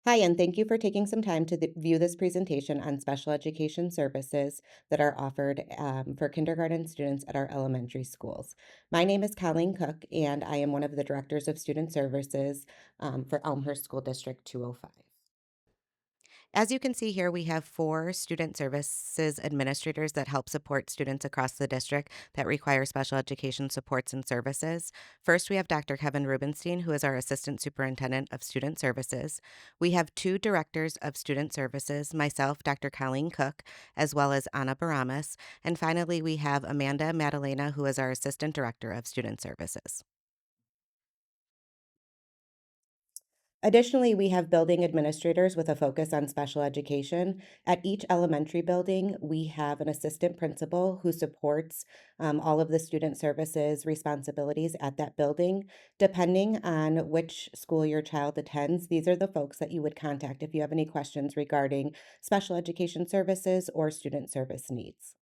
Hi, and thank you for taking some time to view this presentation on special education services that are offered for kindergarten students at our elementary schools. My name is Colleen Cook, and I am one of the directors of student services for Elmhurst School District 205. As you can see here, we have four student services administrators that help support students across the district that require special education supports and services. First, we have Dr. Kevin Rubenstein, who is our Assistant Superintendent of Student Services. We have two directors of student services, myself, Dr. Colleen Cook, as well as Anna Baramas. And finally, we have Amanda Madalena, who is our Assistant Director of Student Services. Additionally, we have building administrators with a focus on special education. At each elementary building, we have an assistant principal who supports all of the student services responsibilities at that building. Depending on which school your child attends, these are the folks that you would contact if you have any questions regarding special education services or student service needs.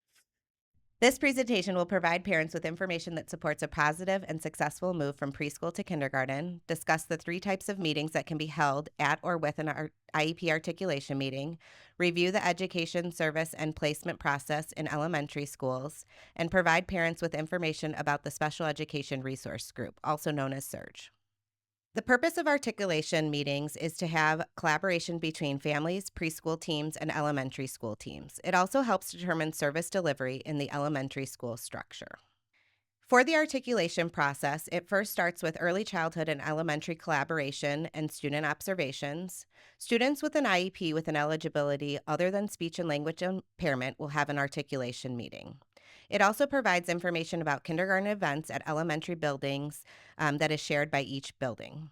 This presentation will provide parents with information that supports a positive and successful move from preschool to kindergarten, discuss the three types of meetings that can be held at or with an IEP articulation meeting, review the education, service, and placement process in elementary schools, and provide parents with information about the Special Education Resource Group, also known as SURGE. The purpose of articulation meetings is to have collaboration between families, preschool teams, and elementary school teams. It also helps determine service delivery in the elementary school structure. For the articulation process, it first starts with early childhood and elementary collaboration and student observations. Students with an IEP with an eligibility other than speech and language impairment will have an articulation meeting. It also provides information about kindergarten events at elementary buildings that is shared by each building.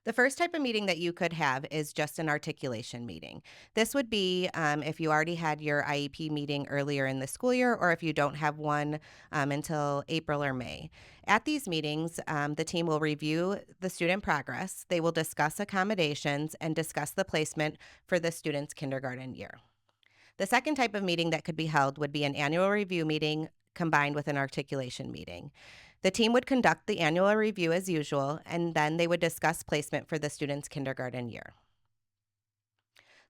The first type of meeting that you could have is just an articulation meeting. This would be if you already had your IEP meeting earlier in the school year, or if you don't have one until April or May. At these meetings, the team will review the student progress, they will discuss accommodations, and discuss the placement for the student's kindergarten year. The second type of meeting that could be held would be an annual review meeting combined with an articulation meeting. The team would conduct the annual review as usual, and then they would discuss placement for the student's kindergarten year.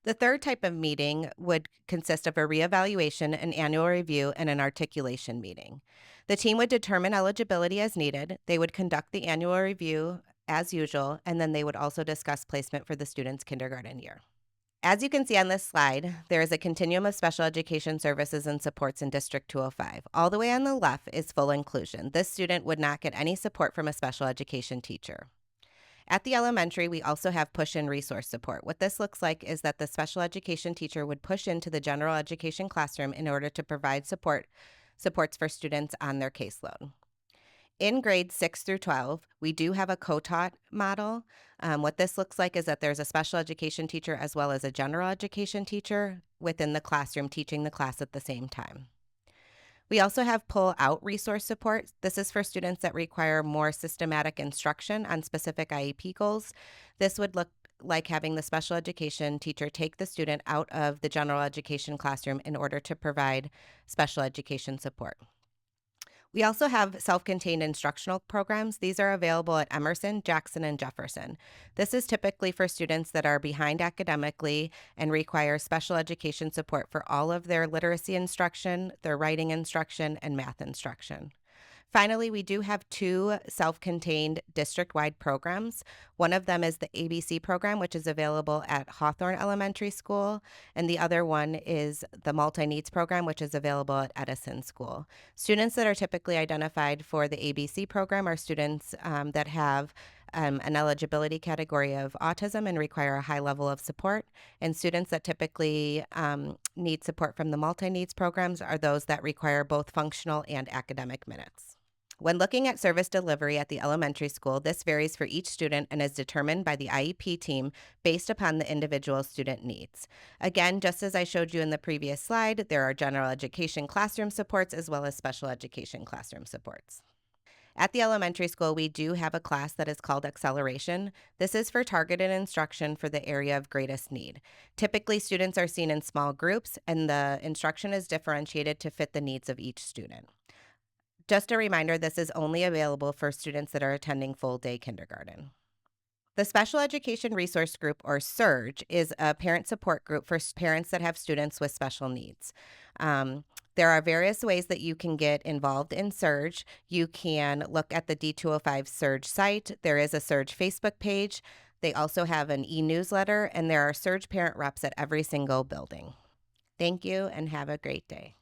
The third type of meeting would consist of a reevaluation, an annual review, and an articulation meeting. The team would determine eligibility as needed. They would conduct the annual review as usual, and then they would also discuss placement for the student's kindergarten year. As you can see on this slide, there is a continuum of special education services and supports in District 205. All the way on the left is full inclusion. This student would not get any support from a special education teacher. At the elementary, we also have push-in resource support. What this looks like is that the special education teacher would push into the general education classroom in order to provide supports for students on their caseload. In grades 6 through 12, we do have a co-taught model. What this looks like is that there's a special education teacher as well as a general education teacher within the classroom teaching the class at the same time. We also have pull-out resource support. This is for students that require more systematic instruction on specific IEP goals. This would look like having the special education teacher take the student out of the general education classroom in order to provide special education support. We also have self-contained instructional programs. These are available at Emerson, Jackson, and Jefferson. This is typically for students that are behind academically and require special education support for all of their literacy instruction, their writing instruction, and math instruction. Finally, we do have two self-contained district-wide programs. One of them is the ABC program, which is available at Hawthorne Elementary School, and the other one is the Multi-Needs program, which is available at Edison School. Students that are typically identified for the ABC program are students that have an eligibility category of autism and require a high level of support. And students that typically need support from the multi-needs programs are those that require both functional and academic minutes. When looking at service delivery at the elementary school, this varies for each student and is determined by the IEP team based upon the individual student needs. Again, just as I showed you in the previous slide, there are general education classroom supports as well as special education classroom supports. At the elementary school, we do have a class that is called Acceleration. This is for targeted instruction for the area of greatest need. Typically, students are seen in small groups, and the instruction is differentiated to fit the needs of each student. Just a reminder, this is only available for students that are attending full-day kindergarten. The Special Education Resource Group, or SURGE, is a parent support group for parents that have students with special needs. Um, there are various ways that you can get involved in SURGE. You can look at the D205 SURGE site. There is a SURGE Facebook page. They also have an e-newsletter, and there are SURGE parent reps at every single building. Thank you and have a great day.